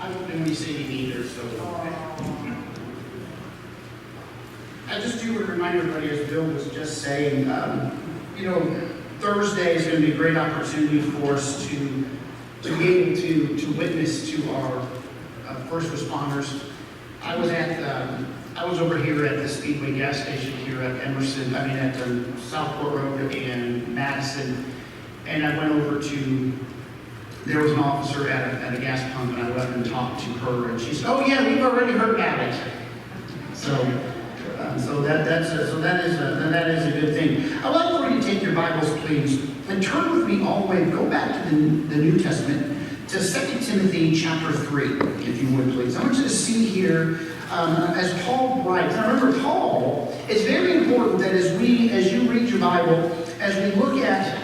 I don't do any singing either, so. I just do want to remind everybody, as Bill was just saying, Thursday is going to be a great opportunity for us to be able to witness to our first responders. I was over here at the Speedway gas station here at Southport Road in Madison, and I went over to. There was an officer at a gas pump, and I went and talked to her, and she said, "Oh yeah, we've already heard about it." So that is a good thing. I'd like for you to take your Bibles, please, and turn with me all the way. Go back to the New Testament to 2 Timothy chapter 3, if you would, please. I want you to see here as Paul writes. Now, remember, Paul. It's very important that as you read your Bible, as we look at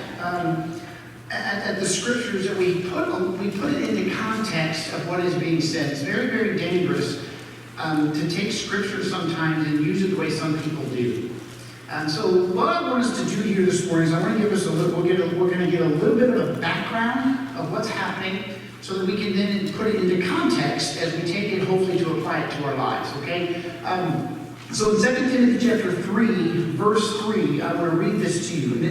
the scriptures, that we put it into context of what is being said. It's very, very dangerous to take scripture sometimes and use it the way some people do. So what I want us to do here this morning is I want to give us we're going to get a little bit of a background of what's happening so that we can then put it into context as we take it, hopefully, to apply it to our lives, okay? So in 2 Timothy chapter 3, verse 3, I want to read this to you. And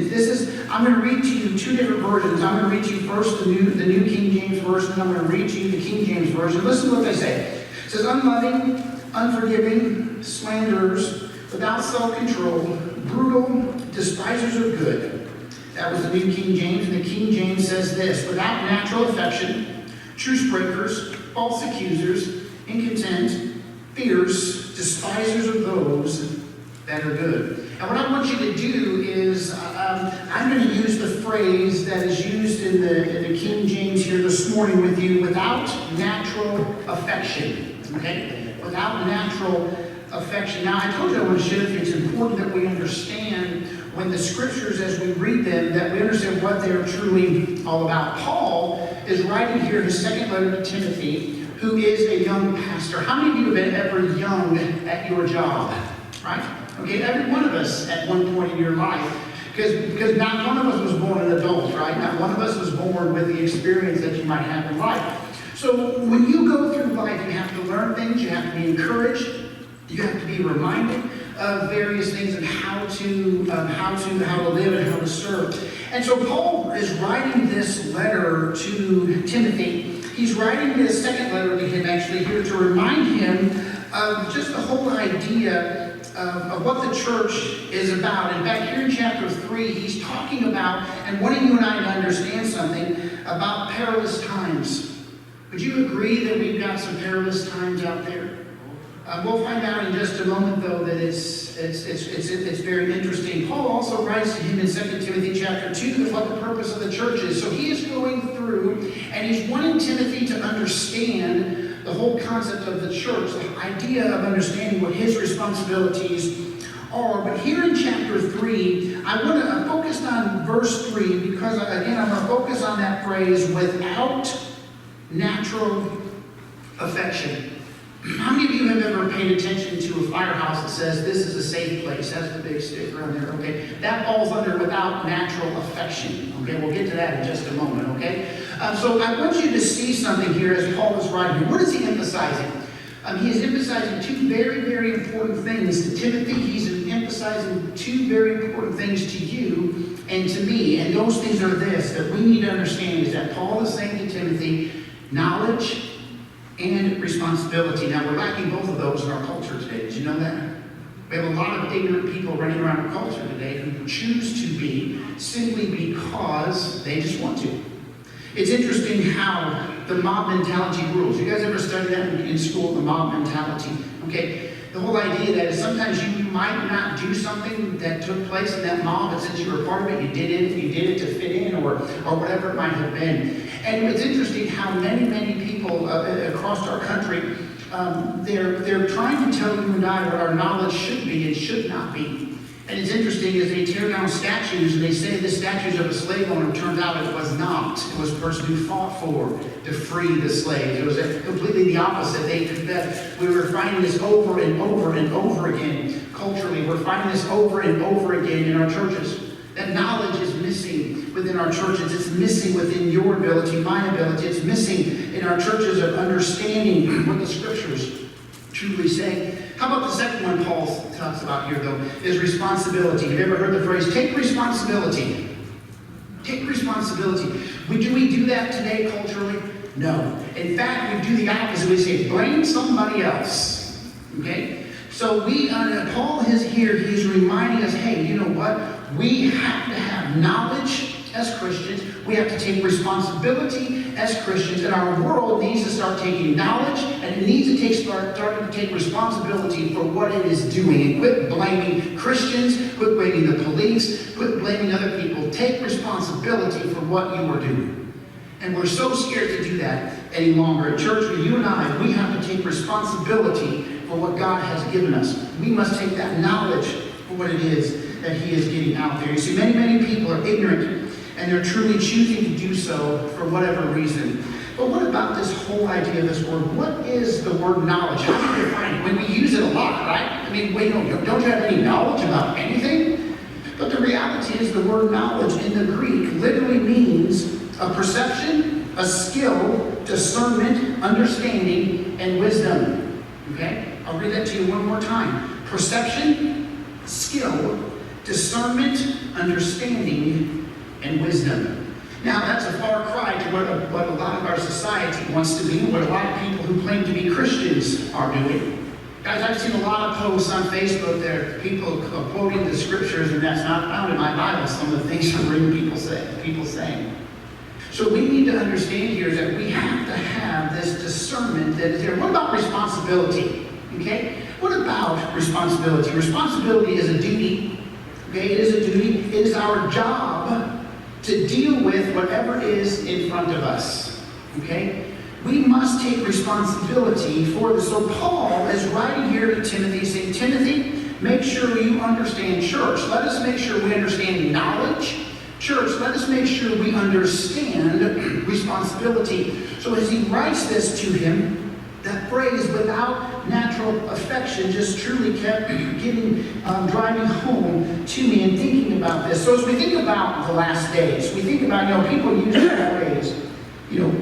I'm going to read to you two different versions. I'm going to read to you first the New King James Version, and I'm going to read to you the King James Version. Listen to what they say. It says, unloving, unforgiving, slanderers, without self-control, brutal, despisers of good. That was the New King James, and the King James says this, without natural affection, truce breakers, false accusers, incontent, fierce, despisers of those that are good. And what I want you to do is, I'm going to use the phrase that is used in the King James here this morning with you, without natural affection. Okay? Without natural affection. Now, I told you I want to share with you, it's important that we understand when the scriptures, as we read them, that we understand what they're truly all about. Paul is writing here his second letter to Timothy, who is a young pastor. How many of you have been ever young at your job? Right? Okay, every one of us at one point in your life. Because not one of us was born an adult, right? Not one of us was born with the experience that you might have in life. So when you go through life, you have to learn things, you have to be encouraged, you have to be reminded of various things and how to live and how to serve. And so Paul is writing this letter to Timothy. He's writing this second letter to him actually here to remind him of just the whole idea of what the church is about. In fact, here in chapter 3, he's talking about and wanting you and I to understand something about perilous times. Would you agree that we've got some perilous times out there? We'll find out in just a moment, though, that it's very interesting. Paul also writes to him in 2 Timothy chapter 2 what the purpose of the church is. So he is going through, and he's wanting Timothy to understand the whole concept of the church, the idea of understanding what his responsibilities are. But here in chapter 3, I want to focus on verse 3 because, again, I'm going to focus on that phrase, without natural affection. How many of you have ever paid attention to a firehouse that says, this is a safe place? That's the big sticker on there, okay? That falls under without natural affection, okay? We'll get to that in just a moment, okay? So I want you to see something here as Paul is writing here. What is he emphasizing? He is emphasizing two very, very important things to Timothy. He's emphasizing two very important things to you and to me. And those things are this, that we need to understand is that Paul is saying to Timothy, knowledge and responsibility. Now, we're lacking both of those in our culture today. Did you know that? We have a lot of ignorant people running around our culture today who choose to be simply because they just want to. It's interesting how the mob mentality rules. You guys ever study that in school, the mob mentality? Okay, the whole idea that is sometimes you might not do something that took place in that mob, but since you were part of it, you did it to fit in or whatever it might have been. And it's interesting how many people across our country, they're trying to tell you and I what our knowledge should be and should not be. And it's interesting as they tear down statues and they say the statues of a slave owner, turns out it was not. It was a person who fought to free the slaves. It was completely the opposite. We were finding this over and over and over again culturally. We're finding this over and over again in our churches. That knowledge is missing within our churches. It's missing within your ability, my ability. It's missing in our churches of understanding what the scriptures truly say. How about the second one Paul talks about here, though, is responsibility. Have you ever heard the phrase, take responsibility? Take responsibility. Do we do that today culturally? No. In fact, we do the opposite. We say, blame somebody else. Okay? So Paul is here, he's reminding us, hey, you know what? We have to have knowledge as Christians. We have to take responsibility as Christians. And our world needs to start taking knowledge, and it needs to starting to take responsibility for what it is doing. And quit blaming Christians, quit blaming the police, quit blaming other people. Take responsibility for what you are doing. And we're so scared to do that any longer. At church, you and I, we have to take responsibility for what God has given us. We must take that knowledge for what it is that He is getting out there. You see, many people are ignorant, and they're truly choosing to do so for whatever reason. But what about this whole idea of this word? What is the word knowledge? How do you define it? When we use it a lot, right? I mean, wait, don't you have any knowledge about anything? But the reality is the word knowledge in the Greek literally means a perception, a skill, discernment, understanding, and wisdom. Okay? I'll read that to you one more time. Perception, skill, discernment, understanding, and wisdom. Now, that's a far cry to what a lot of our society wants to be, what a lot of people who claim to be Christians are doing. Guys, I've seen a lot of posts on Facebook there, people quoting the scriptures, and that's not found in my Bible, some of the things I'm reading people saying. So we need to understand here that we have to have this discernment that is there. What about responsibility? Okay? What about responsibility? Responsibility is a duty. Okay? It is a duty. It is our job to deal with whatever is in front of us. Okay? We must take responsibility for this. So Paul is writing here to Timothy saying, Timothy, make sure you understand church. Let us make sure we understand knowledge. Church, let us make sure we understand responsibility. So as he writes this to him, that phrase, without natural affection, just truly kept driving home to me and thinking about this. So as we think about the last days, we think about, people use that phrase,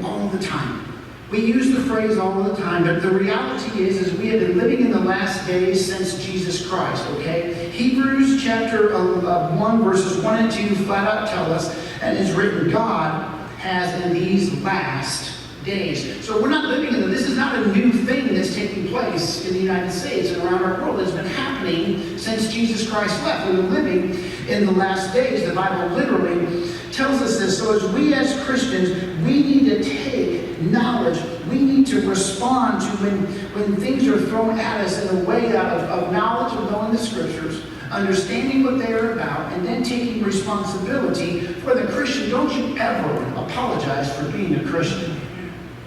all the time. We use the phrase all the time, but the reality is we have been living in the last days since Jesus Christ, okay? Hebrews chapter 1, verses 1 and 2 flat out tell us, and it's written, God has in these last days. So we're not living in this is not a new thing that's taking place in the United States and around our world. It's been happening since Jesus Christ left. We've been living in the last days. The Bible literally tells us this. So as we as Christians, we need to take knowledge. We need to respond to when things are thrown at us in a way of knowledge of knowing the scriptures, understanding what they are about, and then taking responsibility for the Christian. Don't you ever apologize for being a Christian.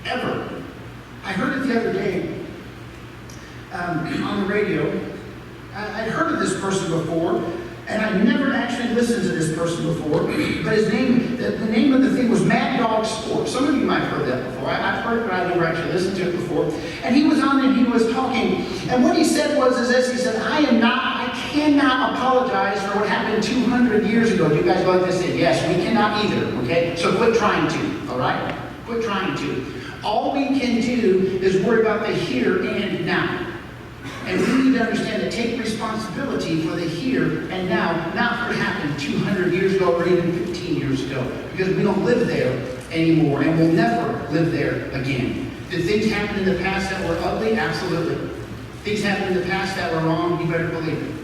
Ever. I heard it the other day on the radio. I'd heard of this person before, and I'd never actually listened to this person before, but his name, the name of the thing was Mad Dog Sports. Some of you might have heard that before. I've heard it, but I've never actually listened to it before. And he was on and he was talking, and what he said was this, he said, I cannot apologize for what happened 200 years ago. Do you guys like this? Yes, we cannot either, okay? So quit trying to, all right? Quit trying to. All we can do is worry about the here and now. And we need to understand to take responsibility for the here and now, not for what happened 200 years ago or even 15 years ago, because we don't live there anymore, and we'll never live there again. Did things happen in the past that were ugly? Absolutely. Things happened in the past that were wrong? You better believe it.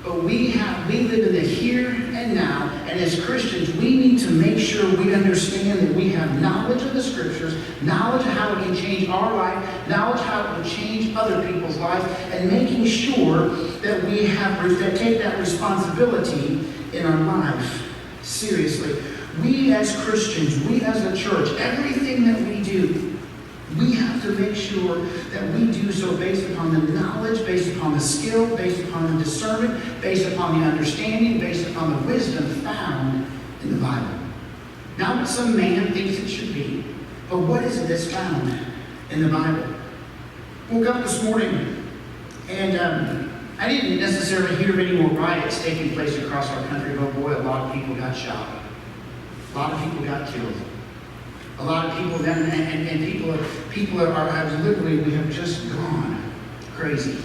But we live in the here and now, and as Christians, we need to make sure we understand that we have knowledge of the scriptures, knowledge of how it can change our life, knowledge how it will change other people's lives, and making sure that we take that responsibility in our life seriously. We as Christians, we as a church, everything that we do, we have to make sure that we do so based upon the knowledge, based upon the skill, based upon the discernment, based upon the understanding, based upon the wisdom found in the Bible. Not what some man thinks it should be, but what is it that's found in the Bible. Woke up this morning, and I didn't necessarily hear of any more riots taking place across our country, but boy, a lot of people got shot. A lot of people got killed. A A lot of people then, and people are literally, we have just gone crazy.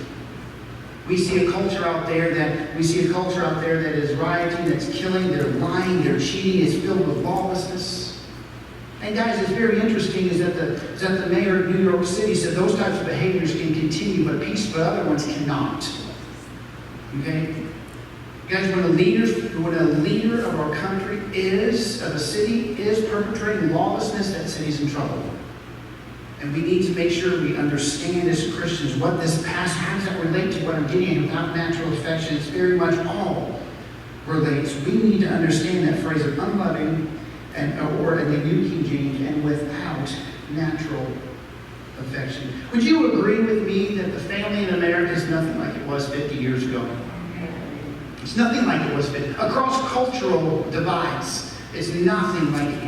We see a culture out there that is rioting, that's killing, they're lying, they're cheating, it's filled with lawlessness. And guys, it's very interesting is that the mayor of New York City said those types of behaviors can continue, but other ones cannot. Okay? Guys, when a leader of our country of a city is perpetrating lawlessness, that city's in trouble. And we need to make sure we understand as Christians what this passage, how does that relate to what I'm getting at without natural affection? It's very much all relates. We need to understand that phrase of unloving, or in the New King James, and without natural affection. Would you agree with me that the family in America is nothing like it was 50 years ago? It's nothing like it was 50. Across cultural divides, it's nothing like it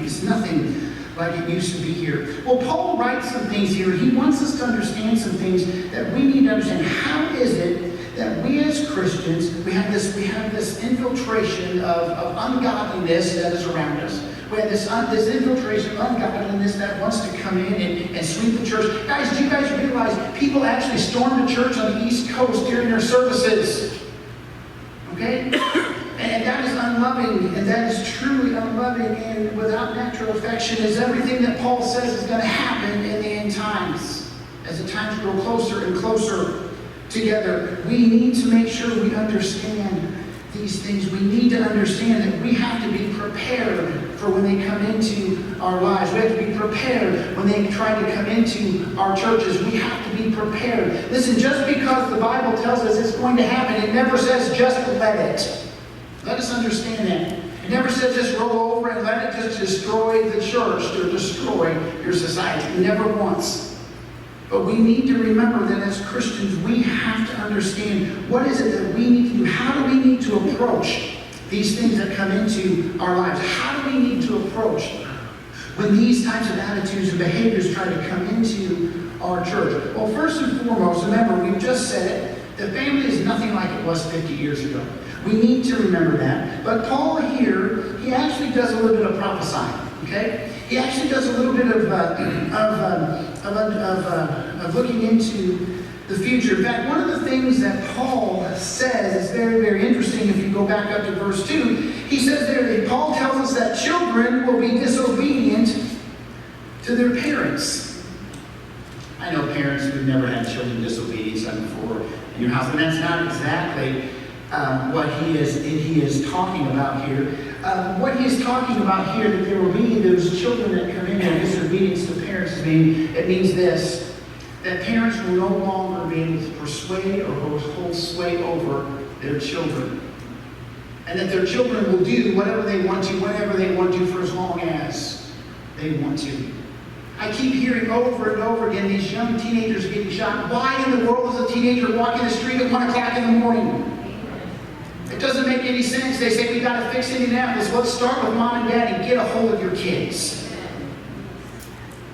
used to be here. Well, Paul writes some things here. He wants us to understand some things that we need to understand. How is it that we as Christians, we have this infiltration of ungodliness that is around us? We have this infiltration of ungodliness that wants to come in and sweep the church. Guys, do you guys realize people actually storm the church on the East Coast during their services? Okay? And that is unloving, and that is truly unloving, and without natural affection is everything that Paul says is going to happen in the end times. As the times grow closer and closer together, we need to make sure we understand these things. We need to understand that we have to be prepared for when they come into our lives. We have to be prepared when they try to come into our churches. We have to be prepared. Listen, just because the Bible tells us it's going to happen, it never says just let it. Let us understand that. It never says just roll over and let it just destroy the church or destroy your society. Never once. But we need to remember that as Christians, we have to understand what is it that we need to do. How do we need to approach these things that come into our lives? How do we need to approach when these types of attitudes and behaviors try to come into our church? Well, first and foremost, remember, we've just said it, the family is nothing like it was 50 years ago. We need to remember that. But Paul here, he actually does a little bit of prophesying. Okay? He actually does a little bit of looking into the future. In fact, one of the things that Paul says is very, very interesting. If you go back up to verse 2, he says there, Paul tells us that children will be disobedient to their parents. I know parents who've never had children disobedient before in your house, and that's not exactly what he is talking about here. What he is talking about here, that there will be those children that come in and disobedience to parents, it means this, that parents will no longer be able to persuade or hold sway over their children. And that their children will do whatever they want to, whenever they want to, for as long as they want to. I keep hearing over and over again these young teenagers getting shot. Why in the world is a teenager walking the street at 1 o'clock in the morning? It doesn't make any sense. They say, we've got to fix Indianapolis. Let's start with mom and dad and get a hold of your kids.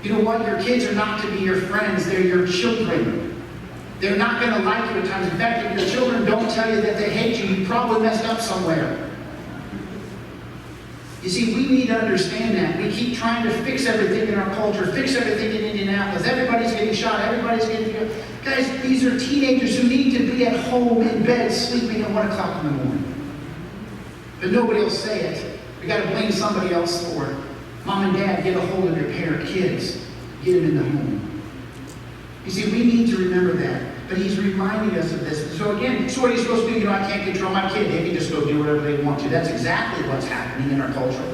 You know what? Your kids are not to be your friends. They're your children. They're not going to like you at times. In fact, if your children don't tell you that they hate you, you probably messed up somewhere. You see, we need to understand that. We keep trying to fix everything in our culture, fix everything in Indianapolis. Everybody's getting shot. Everybody's getting killed. Guys, these are teenagers who need to be at home in bed sleeping at 1 o'clock in the morning. But nobody will say it. We got to blame somebody else for it. Mom and dad, get a hold of your parent kids. Get them in the home. You see, we need to remember that. But he's reminding us of this. So again, so what are you supposed to do? I can't control my kid. They can just go do whatever they want to. That's exactly what's happening in our culture.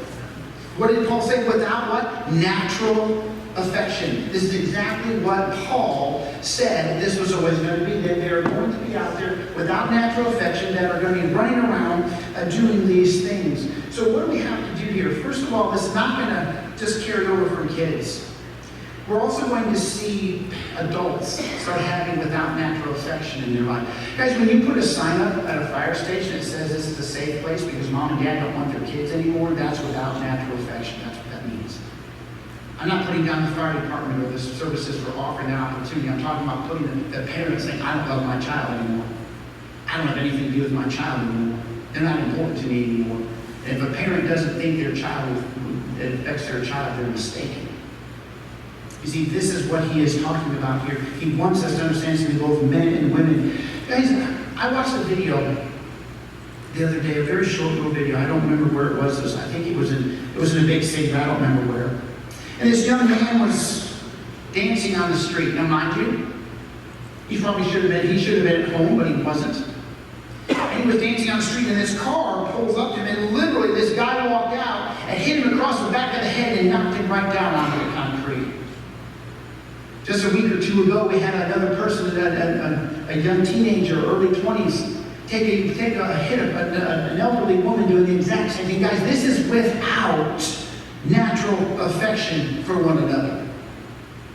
What did Paul say? Without what? Natural affection. This is exactly what Paul said this was always going to be. That they are going to be out there without natural affection, that are going to be running around doing these things. So what do we have to do here? First of all, this is not going to just carry over from kids. We're also going to see adults start having without natural affection in their life. Guys, when you put a sign up at a fire station that says this is a safe place because mom and dad don't want their kids anymore, that's without natural affection. That's what that means. I'm not putting down the fire department or the services for offering that opportunity. I'm talking about putting the parents saying, I don't love my child anymore. I don't have anything to do with my child anymore. They're not important to me anymore. And if a parent doesn't think their child, it affects their child, they're mistaken. You see, this is what he is talking about here. He wants us to understand something, both men and women. Guys, I watched a video the other day, a very short little video. I don't remember where it was. I think it was in a big city, but I don't remember where. And this young man was dancing on the street. Now, mind you, he should have been at home, but he wasn't. And he was dancing on the street, and this car pulls up to him, and literally this guy walked out and hit him across the back of the head and knocked him right down onto the concrete. Just a week or two ago, we had another person, a young teenager, early 20s, take a hit of an elderly woman doing the exact same thing. Guys, this is without natural affection for one another.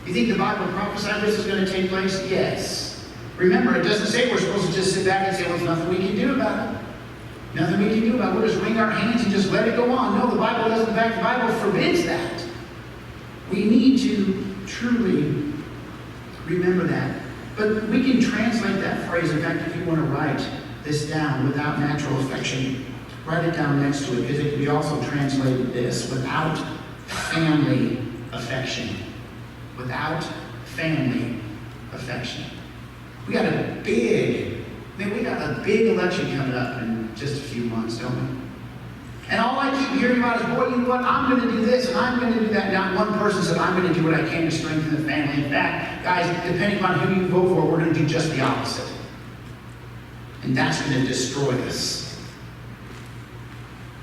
You think the Bible prophesied this is going to take place? Yes. Remember, it doesn't say we're supposed to just sit back and say, well, there's nothing we can do about it. Nothing we can do about it. We'll just wring our hands and just let it go on. No, the Bible doesn't. In fact, the Bible forbids that. We need to truly remember that. But we can translate that phrase. In fact, if you want to write this down, without natural affection, write it down next to it, because it can be also translated this: without family affection. Without family affection. We got a big election coming up in just a few months, don't we? And all I keep hearing about is, boy, you know what, I'm going to do this and I'm going to do that. Not one person said, I'm going to do what I can to strengthen the family. In fact, guys, depending on who you vote for, we're going to do just the opposite. And that's going to destroy us.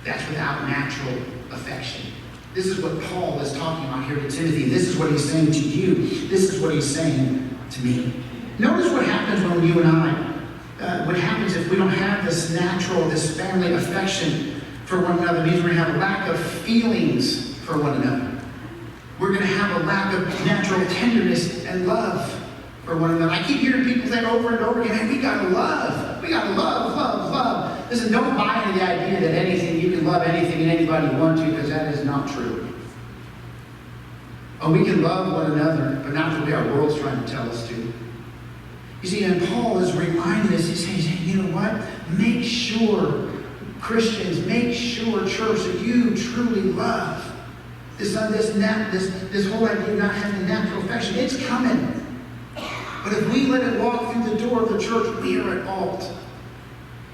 That's without natural affection. This is what Paul is talking about here to Timothy. This is what he's saying to you. This is what he's saying to me. Notice what happens when you and I, what happens if we don't have this natural, this family affection for one another. It means we're going to have a lack of feelings for one another. We're going to have a lack of natural tenderness and love for one another. I keep hearing people say over and over again, hey, we got to love. We got to love, love, love. Listen, don't buy into the idea that you can love anything and anybody you want to, because that is not true. Oh, we can love one another, but not the way our world's trying to tell us to. You see, and Paul is reminding us, he's saying, you know what? Make sure, Christians, make sure, church, that you truly love. This whole idea of not having natural affection, it's coming. But if we let it walk through the door of the church, we are at fault.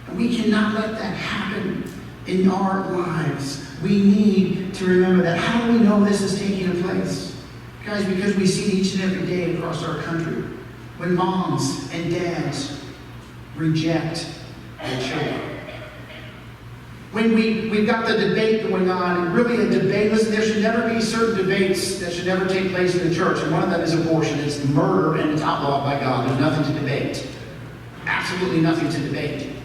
And we cannot let that happen in our lives. We need to remember that. How do we know this is taking place? Guys, because we see it each and every day across our country. When moms and dads reject their children. When we've got the debate going on, and really a debate, listen, there should never be certain debates that should never take place in the church, and one of them is abortion. It's murder, and it's outlawed by God. There's nothing to debate. Absolutely nothing to debate.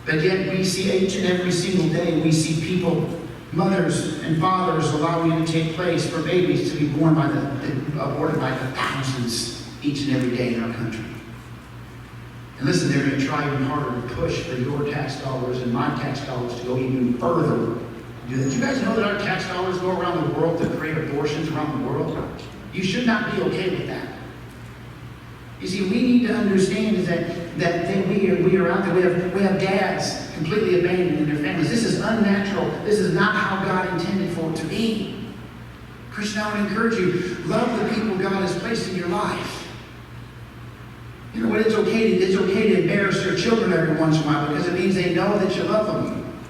But yet we see each and every single day, we see people, mothers and fathers, allowing it to take place for babies to be born aborted by the thousands each and every day in our country. And listen, they're going to try even harder to push for your tax dollars and my tax dollars to go even further. Did you guys know that our tax dollars go around the world to create abortions around the world? You should not be okay with that. You see, we need to understand is that we are out there. We have dads completely abandoned in their families. This is unnatural. This is not how God intended for it to be. Christian, I would encourage you, love the people God has placed in your life. You know what? It's okay to embarrass your children every once in a while, because it means they know that you love them.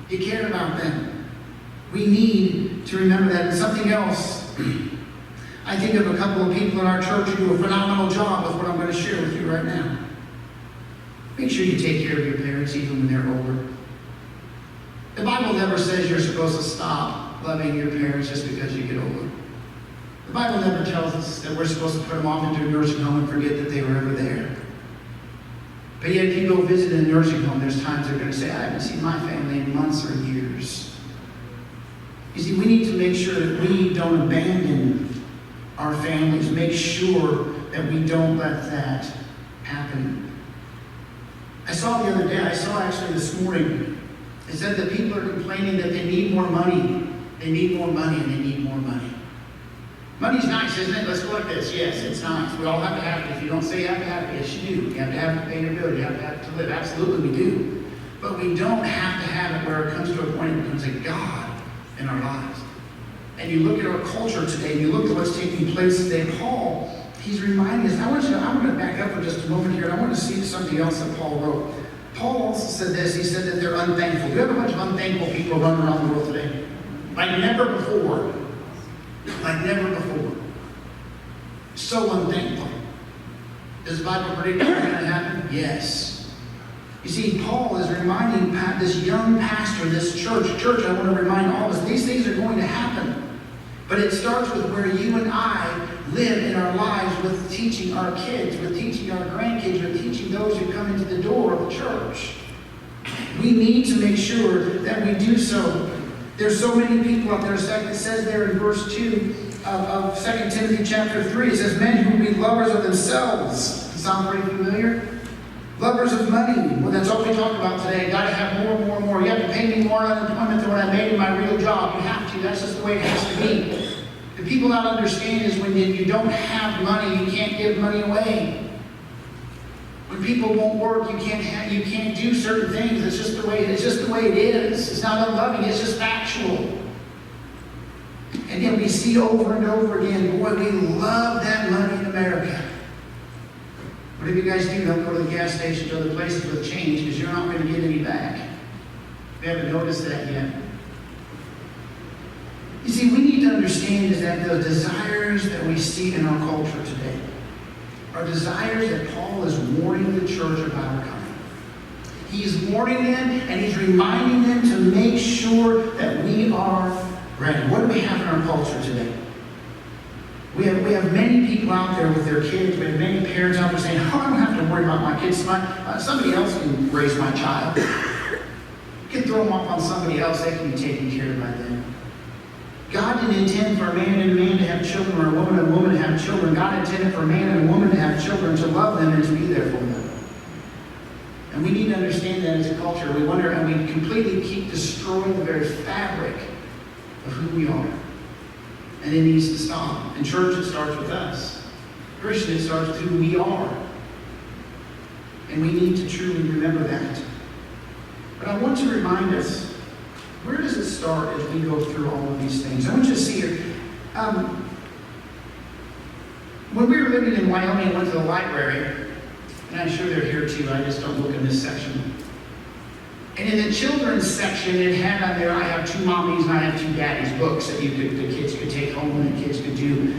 You care about them. We need to remember that. And something else, I think of a couple of people in our church who do a phenomenal job with what I'm going to share with you right now. Make sure you take care of your parents even when they're older. The Bible never says you're supposed to stop loving your parents just because you get older. The Bible never tells us that we're supposed to put them off into a nursing home and forget that they were ever there. But yet if you go visit a nursing home, there's times they're going to say, I haven't seen my family in months or years. You see, we need to make sure that we don't abandon our families. Make sure that we don't let that happen. I saw actually this morning, it said that people are complaining that they need more money. They need more money and they need more money. Money's nice, isn't it? Let's go like this. Yes, it's nice. We all have to have it. If you don't say you have to have it, yes, you do. You have to have it to pay your bill. You have to have it to live. Absolutely, we do. But we don't have to have it where it comes to a point it becomes a God in our lives. and you look at our culture today, and you look at what's taking place today, Paul, he's reminding us. I want to back up for just a moment here, and I want to see something else that Paul wrote. Paul also said this. He said that they're unthankful. Do you have a bunch of unthankful people running around the world today? Like never before. Like never before. So unthankful. Does the Bible predict what's going to happen? Yes. You see, Paul is reminding this young pastor, this church, I want to remind all of us, these things are going to happen. But it starts with where you and I live in our lives, with teaching our kids, with teaching our grandkids, with teaching those who come into the door of the church. We need to make sure that we do so. There's so many people out there. It says there in verse 2 of 2 Timothy chapter 3, it says, men who will be lovers of themselves. Sound pretty familiar? Lovers of money. Well, that's all we talk about today. Got to have more and more and more. You have to pay me more unemployment than what I made in my real job. You have to. That's just the way it has to be. The people not understand is when you don't have money, you can't give money away. When people won't work, you can't do certain things. It's just the way it is. It's not unloving. It's just factual. And yet we see over and over again, boy, we love that money in America. What if you guys do? Don't go to the gas station or other places with change, because you're not going to get any back. We haven't noticed that yet. You see, we need to understand is that the desires that we see in our culture today are desires that Paul is warning the church about coming. He's warning them and he's reminding them to make sure that we are ready. What do we have in our culture today? We have many people out there with their kids. We have many parents out there saying, oh, I don't have to worry about my kids. Somebody else can raise my child. You can throw them off on somebody else. They can be taken care of by them. God didn't intend for a man and a man to have children, or a woman and a woman to have children. God intended for a man and a woman to have children, to love them and to be there for them. And we need to understand that as a culture. We wonder, and we completely keep destroying the very fabric of who we are. And it needs to stop. In church, it starts with us. Christian, it starts with who we are. And we need to truly remember that. But I want to remind us, where does it start as we go through all of these things? I want you to see here. When we were living in Wyoming, I went to the library. And I'm sure they're here too. I just don't look in this section. And in the children's section, it had on there, I have 2 mommies and I have 2 daddies books that the kids could take home and the kids could do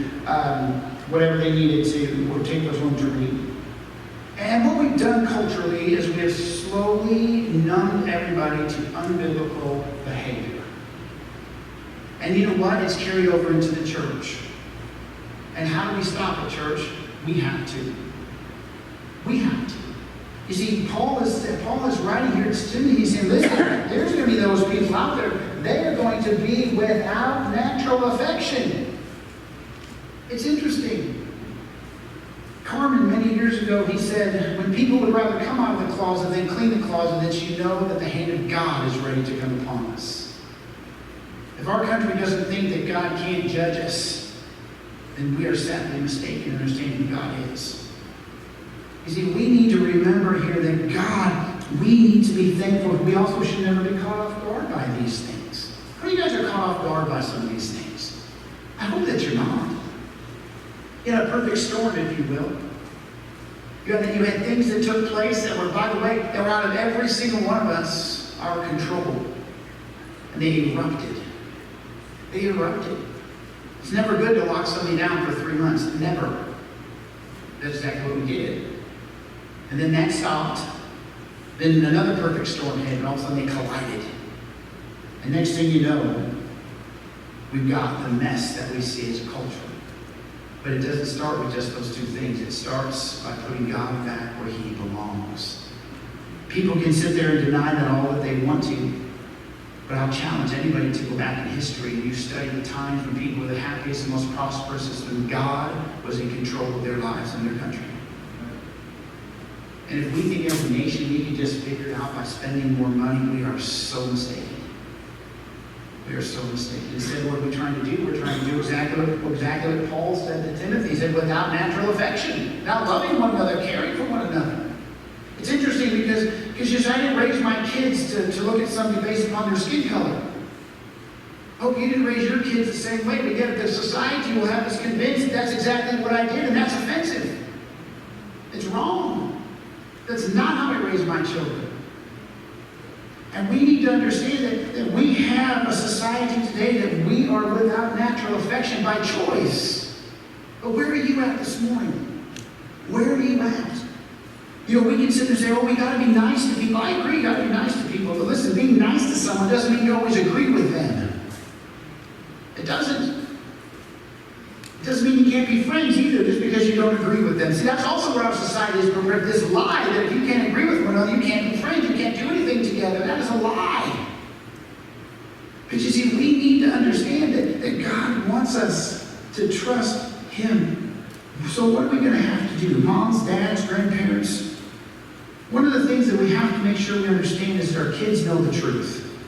whatever they needed to, or take those home to read. And what we've done culturally is we have slowly numbed everybody to unbiblical behavior. And you know what? It's carried over into the church. And how do we stop it, church? We have to. We have to. You see, Paul is writing here to Timothy. He's saying, listen, there's going to be those people out there. They are going to be without natural affection. It's interesting. Carmen, many years ago, he said, when people would rather come out of the closet than clean the closet, that you know that the hand of God is ready to come upon us. If our country doesn't think that God can't judge us, then we are sadly mistaken in understanding who God is. You see, we need to remember here that God, we need to be thankful. We also should never be caught off guard by these things. How many of you guys are caught off guard by some of these things? I hope that you're not. You had a perfect storm, if you will. You had things that took place that were, by the way, that were out of every single one of us, our control. And they erupted. They erupted. It's never good to lock somebody down for 3 months. Never. That's exactly what we did. And then that stopped. Then another perfect storm hit, and all of a sudden they collided. And next thing you know, we've got the mess that we see as a culture. But it doesn't start with just those 2 things. It starts by putting God back where he belongs. People can sit there and deny that all that they want to. But I'll challenge anybody to go back in history and you study the times when people were the happiest and most prosperous, is when God was in control of their lives and their country. And if we think as a nation we can just figure it out by spending more money, we are so mistaken. We are so mistaken. Instead, what are we trying to do? We're trying to do exactly what Paul said to Timothy. He said, without natural affection, not loving one another, caring for one another. It's interesting because I didn't raise my kids to look at somebody based upon their skin color. Hope you didn't raise your kids the same way, but yet the society will have us convinced that that's exactly what I did, and that's offensive. It's wrong. That's not how I raise my children. And we need to understand that we have a society today that we are without natural affection by choice. But where are you at this morning? Where are you at? You know, we can sit there and say, oh, we got to be nice to people. I agree, you got to be nice to people. But listen, being nice to someone doesn't mean you always agree with them. It doesn't. It doesn't mean you can't be friends either just because you don't agree with them. See, that's also where our society is programmed. This lie that if you can't agree with one another, you can't be friends, you can't do anything together. That is a lie. But you see, we need to understand that God wants us to trust Him. So what are we going to have to do? Moms, dads, grandparents? One of the things that we have to make sure we understand is that our kids know the truth.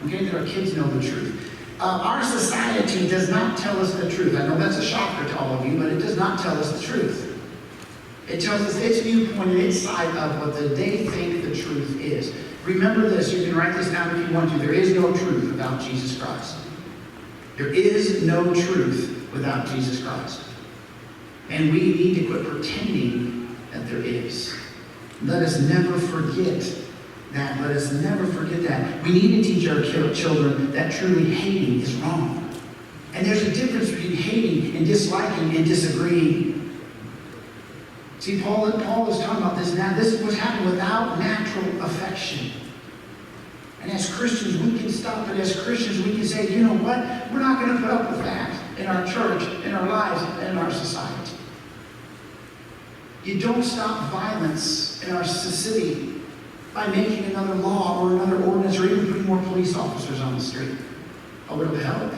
Okay, that our kids know the truth. Our society does not tell us the truth. I know that's a shocker to all of you, but it does not tell us the truth. It tells us its viewpoint and its side of what they think the truth is. Remember this. You can write this down if you want to. There is no truth without Jesus Christ. There is no truth without Jesus Christ. And we need to quit pretending that there is. Let us never forget that. Let us never forget that. We need to teach our children that truly hating is wrong. And there's a difference between hating and disliking and disagreeing. See, Paul is talking about this now. This is what's happening without natural affection. And as Christians, we can stop it. As Christians, we can say, you know what? We're not going to put up with that in our church, in our lives, and in our society. You don't stop violence in our city by making another law or another ordinance or even putting more police officers on the street. Oh, it'll help.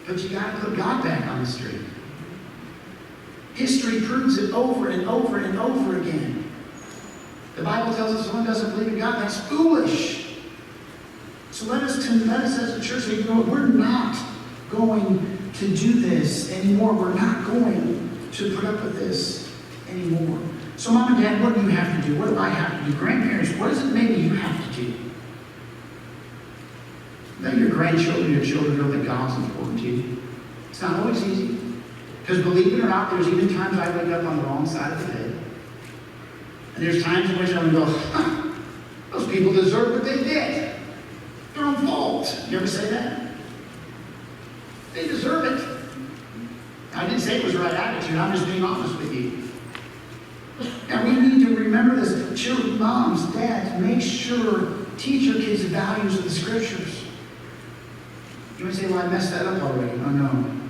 But you got to put God back on the street. History proves it over and over and over again. The Bible tells us if someone doesn't believe in God, that's foolish. So let us as a church say, you know what, we're not going to do this anymore. We're not going to put up with this anymore. So Mom and Dad, what do you have to do? What do I have to do? Grandparents, what is it maybe you have to do? Let your grandchildren, your children know that God's important to you. It's not always easy. Because believe it or not, there's even times I wake up on the wrong side of the bed. And there's times in which I'm going to go, those people deserve what they did. Their own fault. You ever say that? They deserve it. I didn't say it was the right attitude. I'm just being honest with you. And we need to remember this. Children, moms, dads, make sure, teach your kids the values of the Scriptures. You might say, well, I messed that up already. Oh, no.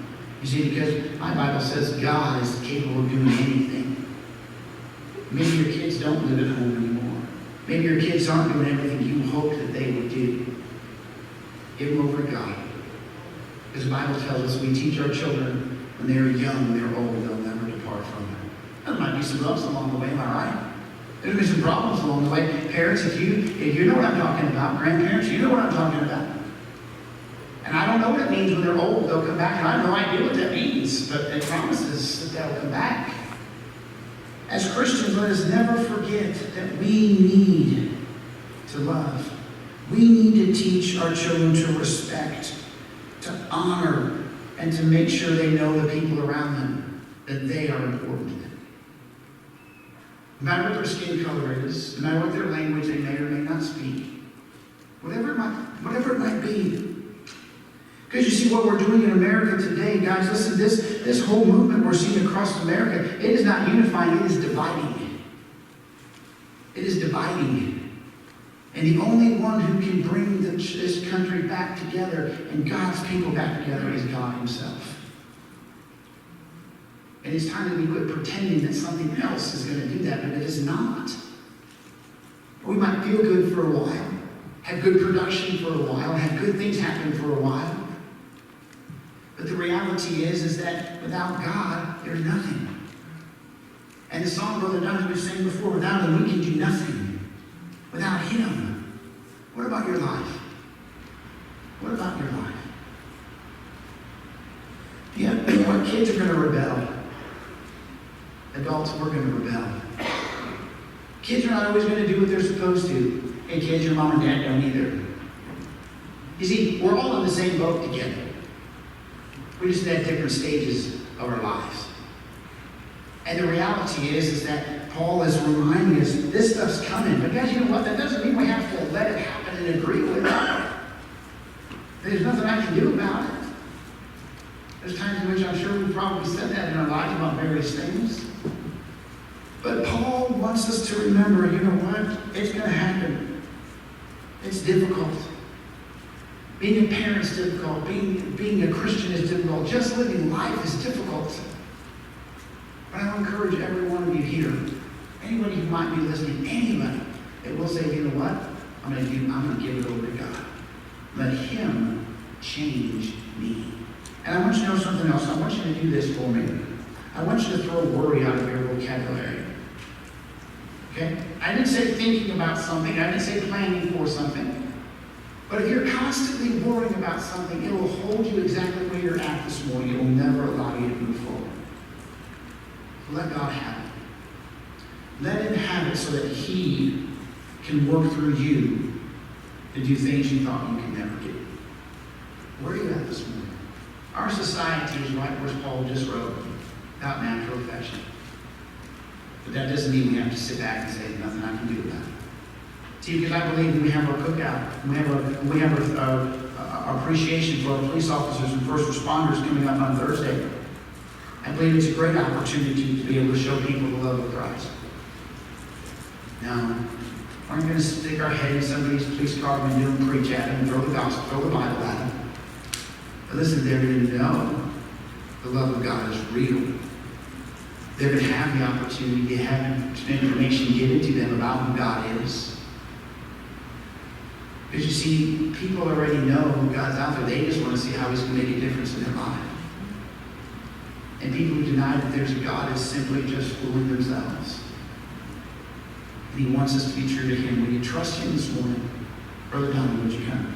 You see, because my Bible says God is capable of doing anything. Maybe your kids don't live at home anymore. Maybe your kids aren't doing everything you hoped that they would do. Give them over to God. Because the Bible tells us we teach our children when they're young, when they're old, they'll never depart from it. There might be some bumps along the way, am I right? There'll be some problems along the way. Parents, if you know what I'm talking about, grandparents, you know what I'm talking about. And I don't know what it means when they're old, they'll come back, and I have no idea what that means, but it promises that they'll come back. As Christians, let us never forget that we need to love. We need to teach our children to respect, to honor, and to make sure they know the people around them, that they are important to them. No matter what their skin color is, no matter what their language they may or may not speak, whatever it might be. Because you see what we're doing in America today, guys, listen, this whole movement we're seeing across America, it is not unifying, it is dividing. It is dividing. And the only one who can bring this country back together and God's people back together is God Himself. And it's time that we quit pretending that something else is going to do that, but it is not. We might feel good for a while, have good production for a while, have good things happen for a while. But the reality is that without God, there's nothing. And the song Brother Dunn was saying before, without Him, we can do nothing. Without Him. What about your life? What about your life? Yeah, you know what? Kids are going to rebel. Adults, we're going to rebel. Kids are not always going to do what they're supposed to. Hey, kids, your mom and dad don't either. You see, we're all in the same boat together. We're just at different stages of our lives. And the reality is that Paul is reminding us this stuff's coming. But guys, you know what? That doesn't mean we have to let it happen and agree with it. There's nothing I can do about it. There's times in which I'm sure we've probably said that in our lives about various things. But Paul wants us to remember, you know what? It's going to happen. It's difficult. Being a parent is difficult. Being a Christian is difficult. Just living life is difficult. But I will encourage every one of you here, anybody who might be listening, anybody that will say, you know what? I'm going to give it over to God. Let Him change me. And I want you to know something else. I want you to do this for me. I want you to throw worry out of your vocabulary. Okay? I didn't say thinking about something. I didn't say planning for something. But if you're constantly worrying about something, it will hold you exactly where you're at this morning. It will never allow you to move forward. So let God have it. Let Him have it so that He can work through you to do things you thought you could never do. Where are you at this morning? Our society is right where Paul just wrote, without natural affection. But that doesn't mean we have to sit back and say, nothing I can do about it. See, because I believe when we have our cookout, when we have our appreciation for our police officers and first responders coming up on Thursday, I believe it's a great opportunity to be able to show people the love of Christ. Now, we're going to stick our head in somebody's police car and do and preach at them and throw the gospel, throw the Bible at them. But listen, they're going to know the love of God is real. They're going to have the opportunity to have information given to them about who God is. Because you see, people already know who God's out there. They just want to see how He's going to make a difference in their life. And people who deny that there's a God is simply just fooling themselves. And He wants us to be true to Him. Will you trust Him this morning? Brother Donald, would you come?